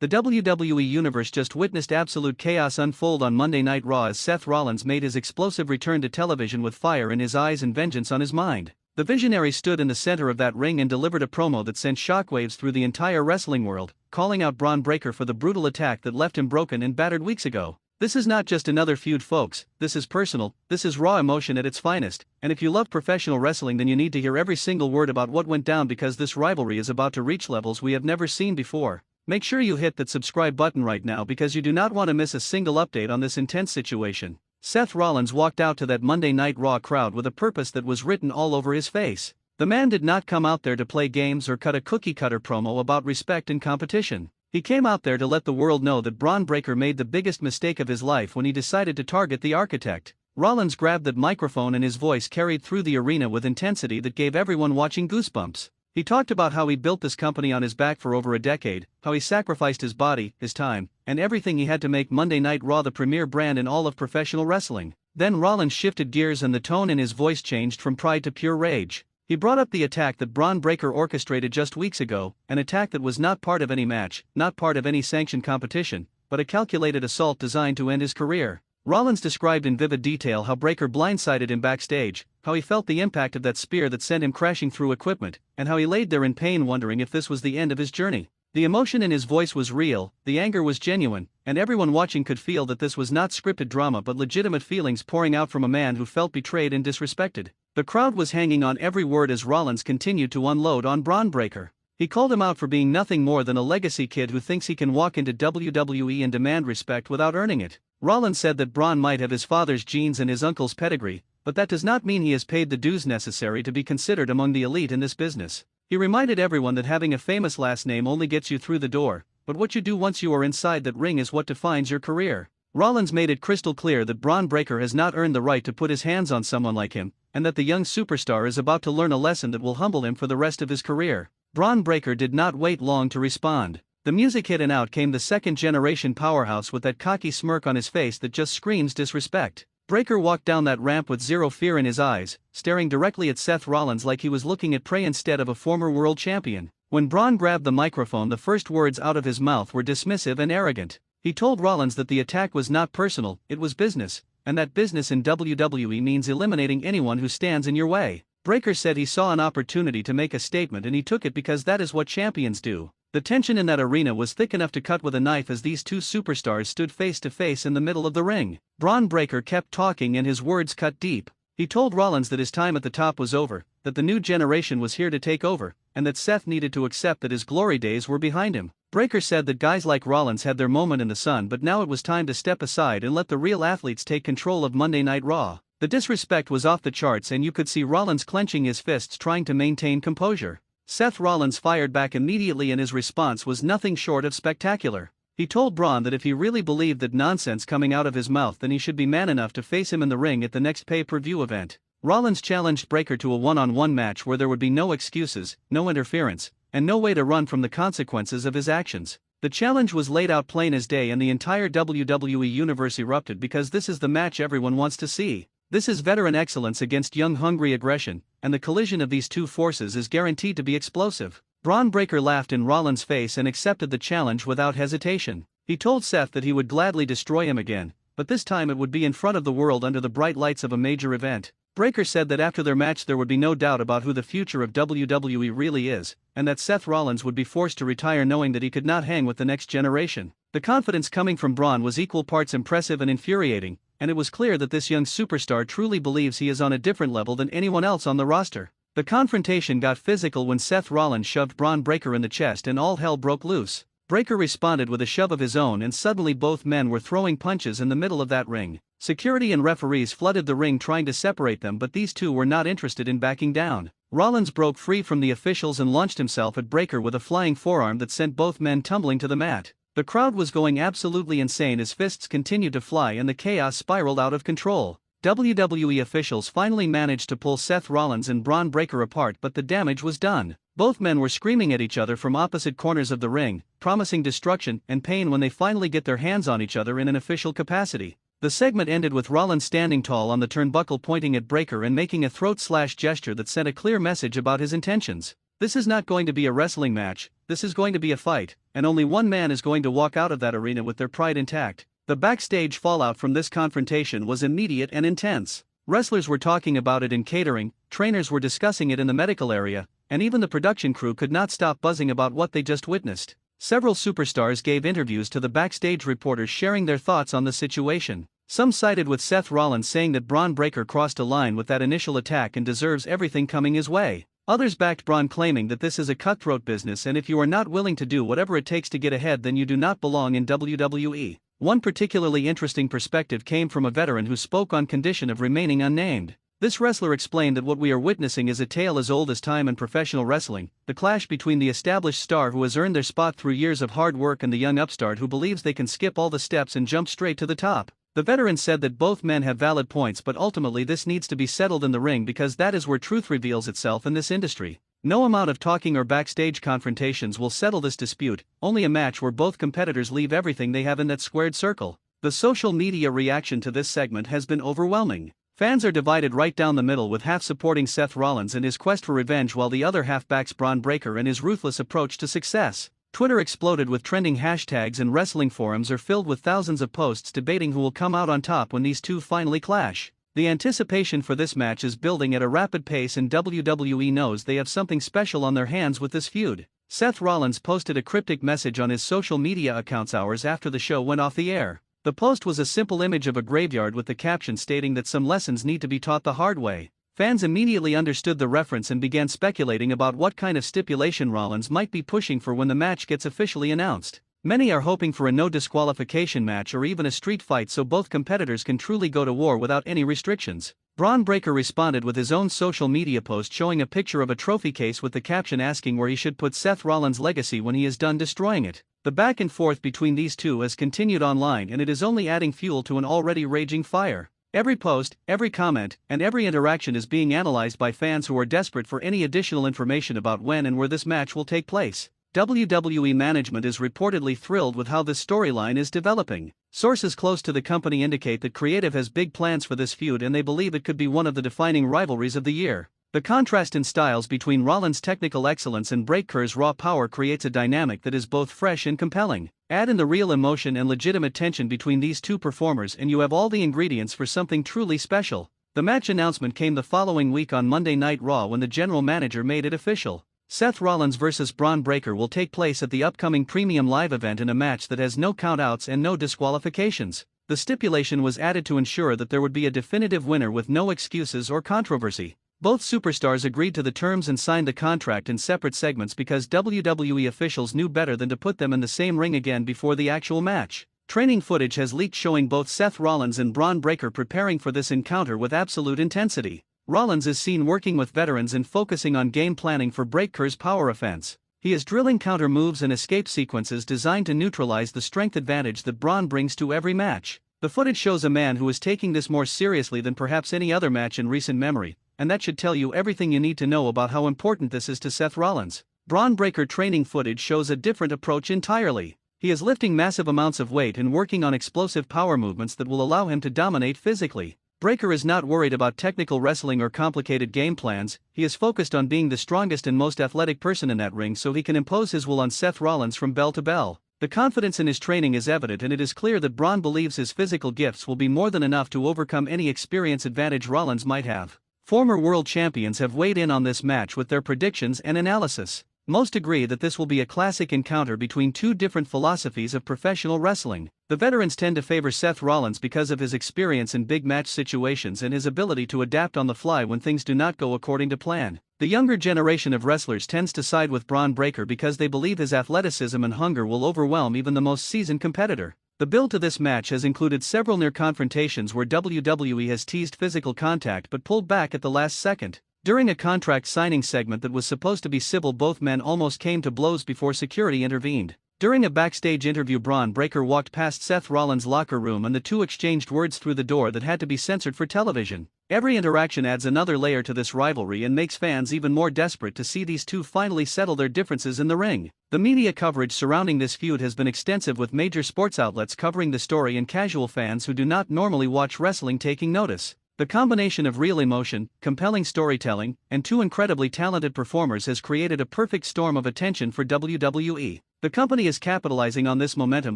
The WWE Universe just witnessed absolute chaos unfold on Monday Night Raw as Seth Rollins made his explosive return to television with fire in his eyes and vengeance on his mind. The visionary stood in the center of that ring and delivered a promo that sent shockwaves through the entire wrestling world, calling out Bron Breakker for the brutal attack that left him broken and battered weeks ago. This is not just another feud, folks, this is personal, this is raw emotion at its finest, and if you love professional wrestling then you need to hear every single word about what went down because this rivalry is about to reach levels we have never seen before. Make sure you hit that subscribe button right now because you do not want to miss a single update on this intense situation. Seth Rollins walked out to that Monday Night Raw crowd with a purpose that was written all over his face. The man did not come out there to play games or cut a cookie-cutter promo about respect and competition. He came out there to let the world know that Bron Breakker made the biggest mistake of his life when he decided to target the architect. Rollins grabbed that microphone and his voice carried through the arena with intensity that gave everyone watching goosebumps. He talked about how he built this company on his back for over a decade, how he sacrificed his body, his time, and everything he had to make Monday Night Raw the premier brand in all of professional wrestling. Then Rollins shifted gears and the tone in his voice changed from pride to pure rage. He brought up the attack that Bron Breakker orchestrated just weeks ago, an attack that was not part of any match, not part of any sanctioned competition, but a calculated assault designed to end his career. Rollins described in vivid detail how Breakker blindsided him backstage, how he felt the impact of that spear that sent him crashing through equipment, and how he laid there in pain wondering if this was the end of his journey. The emotion in his voice was real, the anger was genuine, and everyone watching could feel that this was not scripted drama but legitimate feelings pouring out from a man who felt betrayed and disrespected. The crowd was hanging on every word as Rollins continued to unload on Bron Breakker. He called him out for being nothing more than a legacy kid who thinks he can walk into WWE and demand respect without earning it. Rollins said that Bron might have his father's genes and his uncle's pedigree, but that does not mean he has paid the dues necessary to be considered among the elite in this business. He reminded everyone that having a famous last name only gets you through the door, but what you do once you are inside that ring is what defines your career. Rollins made it crystal clear that Bron Breakker has not earned the right to put his hands on someone like him, and that the young superstar is about to learn a lesson that will humble him for the rest of his career. Bron Breakker did not wait long to respond. The music hit and out came the second-generation powerhouse with that cocky smirk on his face that just screams disrespect. Breakker walked down that ramp with zero fear in his eyes, staring directly at Seth Rollins like he was looking at prey instead of a former world champion. When Bron grabbed the microphone, the first words out of his mouth were dismissive and arrogant. He told Rollins that the attack was not personal, it was business, and that business in WWE means eliminating anyone who stands in your way. Breakker said he saw an opportunity to make a statement and he took it because that is what champions do. The tension in that arena was thick enough to cut with a knife as these two superstars stood face to face in the middle of the ring. Bron Breakker kept talking and his words cut deep. He told Rollins that his time at the top was over, that the new generation was here to take over, and that Seth needed to accept that his glory days were behind him. Breakker said that guys like Rollins had their moment in the sun, but now it was time to step aside and let the real athletes take control of Monday Night Raw. The disrespect was off the charts and you could see Rollins clenching his fists trying to maintain composure. Seth Rollins fired back immediately and his response was nothing short of spectacular. He told Bron that if he really believed that nonsense coming out of his mouth then he should be man enough to face him in the ring at the next pay-per-view event. Rollins challenged Breakker to a one-on-one match where there would be no excuses, no interference, and no way to run from the consequences of his actions. The challenge was laid out plain as day and the entire WWE Universe erupted because this is the match everyone wants to see. This is veteran excellence against young hungry aggression, and the collision of these two forces is guaranteed to be explosive. Bron Breakker laughed in Rollins' face and accepted the challenge without hesitation. He told Seth that he would gladly destroy him again, but this time it would be in front of the world under the bright lights of a major event. Breakker said that after their match there would be no doubt about who the future of WWE really is, and that Seth Rollins would be forced to retire knowing that he could not hang with the next generation. The confidence coming from Bron was equal parts impressive and infuriating, and it was clear that this young superstar truly believes he is on a different level than anyone else on the roster. The confrontation got physical when Seth Rollins shoved Bron Breakker in the chest and all hell broke loose. Breakker responded with a shove of his own and suddenly both men were throwing punches in the middle of that ring. Security and referees flooded the ring trying to separate them, but these two were not interested in backing down. Rollins broke free from the officials and launched himself at Breakker with a flying forearm that sent both men tumbling to the mat. The crowd was going absolutely insane as fists continued to fly and the chaos spiraled out of control. WWE officials finally managed to pull Seth Rollins and Bron Breakker apart, but the damage was done. Both men were screaming at each other from opposite corners of the ring, promising destruction and pain when they finally get their hands on each other in an official capacity. The segment ended with Rollins standing tall on the turnbuckle pointing at Breakker and making a throat slash gesture that sent a clear message about his intentions. This is not going to be a wrestling match, this is going to be a fight, and only one man is going to walk out of that arena with their pride intact. The backstage fallout from this confrontation was immediate and intense. Wrestlers were talking about it in catering, trainers were discussing it in the medical area, and even the production crew could not stop buzzing about what they just witnessed. Several superstars gave interviews to the backstage reporters sharing their thoughts on the situation. Some sided with Seth Rollins saying that Bron Breakker crossed a line with that initial attack and deserves everything coming his way. Others backed Bron, claiming that this is a cutthroat business and if you are not willing to do whatever it takes to get ahead, then you do not belong in WWE. One particularly interesting perspective came from a veteran who spoke on condition of remaining unnamed. This wrestler explained that what we are witnessing is a tale as old as time in professional wrestling, the clash between the established star who has earned their spot through years of hard work and the young upstart who believes they can skip all the steps and jump straight to the top. The veteran said that both men have valid points, but ultimately this needs to be settled in the ring because that is where truth reveals itself in this industry. No amount of talking or backstage confrontations will settle this dispute, only a match where both competitors leave everything they have in that squared circle. The social media reaction to this segment has been overwhelming. Fans are divided right down the middle, with half supporting Seth Rollins and his quest for revenge while the other half backs Bron Breakker and his ruthless approach to success. Twitter exploded with trending hashtags and wrestling forums are filled with thousands of posts debating who will come out on top when these two finally clash. The anticipation for this match is building at a rapid pace and WWE knows they have something special on their hands with this feud. Seth Rollins posted a cryptic message on his social media accounts hours after the show went off the air. The post was a simple image of a graveyard with the caption stating that some lessons need to be taught the hard way. Fans immediately understood the reference and began speculating about what kind of stipulation Rollins might be pushing for when the match gets officially announced. Many are hoping for a no disqualification match or even a street fight so both competitors can truly go to war without any restrictions. Bron Breakker responded with his own social media post showing a picture of a trophy case with the caption asking where he should put Seth Rollins' legacy when he is done destroying it. The back and forth between these two has continued online and it is only adding fuel to an already raging fire. Every post, every comment, and every interaction is being analyzed by fans who are desperate for any additional information about when and where this match will take place. WWE management is reportedly thrilled with how this storyline is developing. Sources close to the company indicate that creative has big plans for this feud and they believe it could be one of the defining rivalries of the year. The contrast in styles between Rollins' technical excellence and Breakker's raw power creates a dynamic that is both fresh and compelling. Add in the real emotion and legitimate tension between these two performers and you have all the ingredients for something truly special. The match announcement came the following week on Monday Night Raw when the general manager made it official. Seth Rollins vs. Bron Breakker will take place at the upcoming Premium Live event in a match that has no countouts and no disqualifications. The stipulation was added to ensure that there would be a definitive winner with no excuses or controversy. Both superstars agreed to the terms and signed the contract in separate segments because WWE officials knew better than to put them in the same ring again before the actual match. Training footage has leaked showing both Seth Rollins and Bron Breakker preparing for this encounter with absolute intensity. Rollins is seen working with veterans and focusing on game planning for Breakker's power offense. He is drilling counter moves and escape sequences designed to neutralize the strength advantage that Bron brings to every match. The footage shows a man who is taking this more seriously than perhaps any other match in recent memory, and that should tell you everything you need to know about how important this is to Seth Rollins. Bron Breakker training footage shows a different approach entirely. He is lifting massive amounts of weight and working on explosive power movements that will allow him to dominate physically. Breakker is not worried about technical wrestling or complicated game plans, he is focused on being the strongest and most athletic person in that ring so he can impose his will on Seth Rollins from bell to bell. The confidence in his training is evident and it is clear that Bron believes his physical gifts will be more than enough to overcome any experience advantage Rollins might have. Former world champions have weighed in on this match with their predictions and analysis. Most agree that this will be a classic encounter between two different philosophies of professional wrestling. The veterans tend to favor Seth Rollins because of his experience in big match situations and his ability to adapt on the fly when things do not go according to plan. The younger generation of wrestlers tends to side with Bron Breakker because they believe his athleticism and hunger will overwhelm even the most seasoned competitor. The build to this match has included several near confrontations where WWE has teased physical contact but pulled back at the last second. During a contract signing segment that was supposed to be civil, both men almost came to blows before security intervened. During a backstage interview, Bron Breakker walked past Seth Rollins' locker room and the two exchanged words through the door that had to be censored for television. Every interaction adds another layer to this rivalry and makes fans even more desperate to see these two finally settle their differences in the ring. The media coverage surrounding this feud has been extensive, with major sports outlets covering the story and casual fans who do not normally watch wrestling taking notice. The combination of real emotion, compelling storytelling, and two incredibly talented performers has created a perfect storm of attention for WWE. The company is capitalizing on this momentum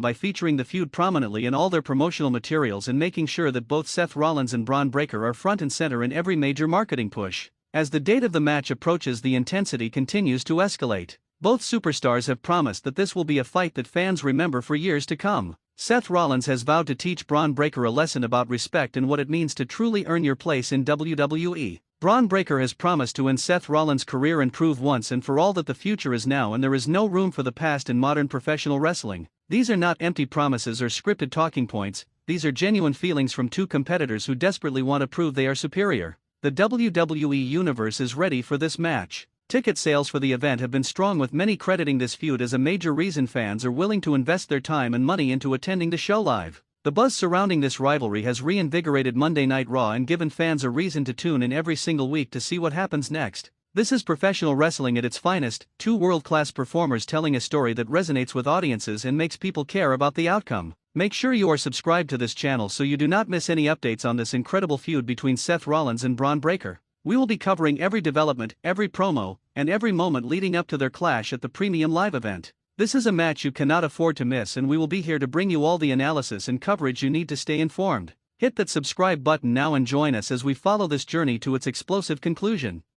by featuring the feud prominently in all their promotional materials and making sure that both Seth Rollins and Bron Breakker are front and center in every major marketing push. As the date of the match approaches, the intensity continues to escalate. Both superstars have promised that this will be a fight that fans remember for years to come. Seth Rollins has vowed to teach Bron Breakker a lesson about respect and what it means to truly earn your place in WWE. Bron Breakker has promised to end Seth Rollins' career and prove once and for all that the future is now and there is no room for the past in modern professional wrestling. These are not empty promises or scripted talking points, these are genuine feelings from two competitors who desperately want to prove they are superior. The WWE Universe is ready for this match. Ticket sales for the event have been strong, with many crediting this feud as a major reason fans are willing to invest their time and money into attending the show live. The buzz surrounding this rivalry has reinvigorated Monday Night Raw and given fans a reason to tune in every single week to see what happens next. This is professional wrestling at its finest, two world-class performers telling a story that resonates with audiences and makes people care about the outcome. Make sure you are subscribed to this channel so you do not miss any updates on this incredible feud between Seth Rollins and Bron Breakker. We will be covering every development, every promo, and every moment leading up to their clash at the premium live event. This is a match you cannot afford to miss, and we will be here to bring you all the analysis and coverage you need to stay informed. Hit that subscribe button now and join us as we follow this journey to its explosive conclusion.